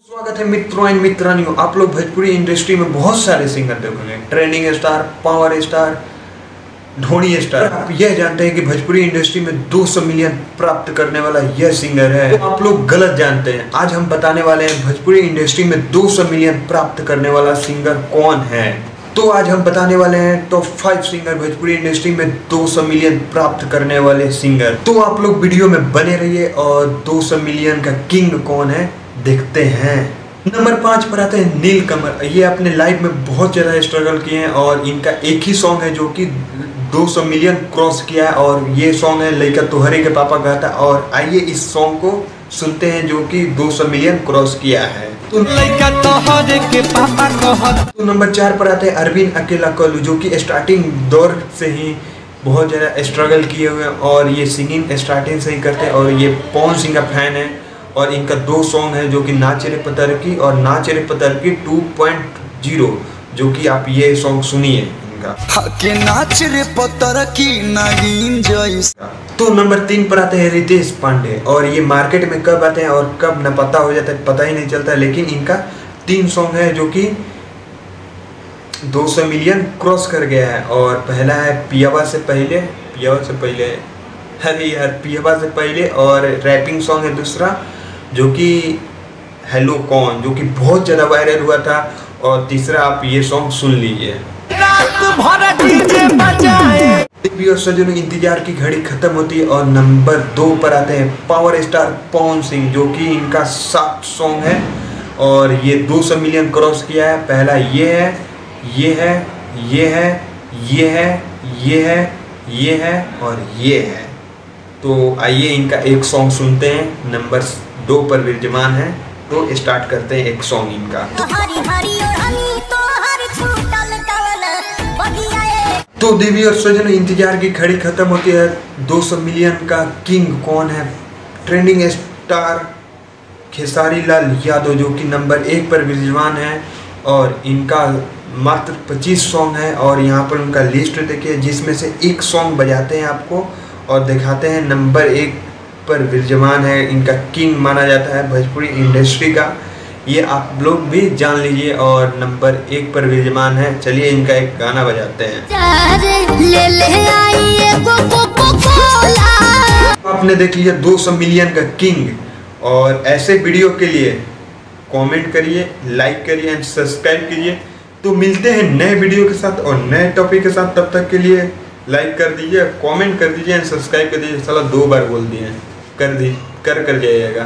स्वागत है मित्रों एंड मित्रानियों। आप लोग भोजपुरी इंडस्ट्री में बहुत सारे सिंगर देखोगे, trending star, power star, Dhoni star. आप यह जानते हैं कि भोजपुरी इंडस्ट्री में 200 मिलियन प्राप्त करने वाला यह सिंगर है, तो आप लोग गलत जानते हैं। आज हम बताने वाले हैं भोजपुरी इंडस्ट्री में 200 मिलियन प्राप्त करने वाला सिंगर कौन है। तो आज हम बताने वाले हैं टॉप 5 सिंगर भोजपुरी इंडस्ट्री में 200 मिलियन प्राप्त करने वाले सिंगर। तो आप लोग वीडियो में बने रहिए और 200 मिलियन का किंग कौन है देखते हैं। नंबर 5 पर आते हैं नीलकमल। ये अपने लाइफ में बहुत ज़्यादा स्ट्रगल किए हैं और इनका एक ही सॉन्ग है जो कि 200 मिलियन क्रॉस किया है, और ये सॉन्ग है लइका तोहरे के पापा गाता। और आइए इस सॉन्ग को सुनते हैं जो कि 200 मिलियन क्रॉस किया है। तो नंबर 4 पर आते हैं अरविंद अकेला कल्लू, जो कि स्टार्टिंग दौर से ही बहुत ज़्यादा स्ट्रगल किए हुए हैं और ये सिंगिंग स्टार्टिंग से ही करते हैं और ये पवन सिंह का फैन है। और इनका 2 सॉन्ग है जो कि नाच रे पतर की और नाच रे पतर की 2.0, जो कि आप ये सॉन्ग सुनिए इनका। नाच रे पतर की नागिन जैसा। तो नंबर 3 पर आते हैं रितेश पांडे, और ये मार्केट में कब आते हैं और कब न पता हो जाता है पता ही नहीं चलता, लेकिन इनका 3 सॉन्ग है जो कि 200 मिलियन क्रॉस कर गया है। और पहला है पियावा से पहले, पियावा से पहले, और रैपिंग सॉन्ग है दूसरा जो कि हेलो कौन, जो कि बहुत ज़्यादा वायरल हुआ था। और तीसरा आप ये सॉन्ग सुन लीजिए। देवी और सजनों इंतजार की घड़ी खत्म होती है। और नंबर 2 पर आते हैं पावर स्टार पवन सिंह, जो कि इनका 7 सॉन्ग है और ये 200 मिलियन क्रॉस किया है। पहला ये है, ये है, ये है, ये है, ये है, ये है और ये है। तो आइए इनका एक सॉन्ग सुनते हैं। नंबर 2 पर विराजमान है, तो स्टार्ट करते हैं एक सॉन्ग इनका। तो देवी और सजन इंतजार की घड़ी खत्म होती है। 200 मिलियन का किंग कौन है? ट्रेंडिंग स्टार खेसारी लाल यादव, जो कि नंबर 1 पर विराजमान है और इनका मात्र 25 सॉन्ग है। और यहाँ पर उनका लिस्ट देखिए, जिसमें से एक सॉन्ग बजाते हैं आपको और दिखाते हैं। नंबर 1 पर विराजमान है, इनका किंग माना जाता है भोजपुरी इंडस्ट्री का, ये आप लोग भी जान लीजिए। और नंबर 1 पर विराजमान है। चलिए इनका एक गाना बजाते हैं। आपने देख लिया 200 मिलियन का किंग। और ऐसे वीडियो के लिए कमेंट करिए, लाइक करिए एंड सब्सक्राइब कीजिए। तो मिलते हैं नए वीडियो के साथ और नए टॉपिक के साथ। तब तक के लिए लाइक कर दीजिए, कमेंट कर दीजिए एंड सब्सक्राइब कर दीजिए। साला 2 बार बोल दिए, कर जाइएगा।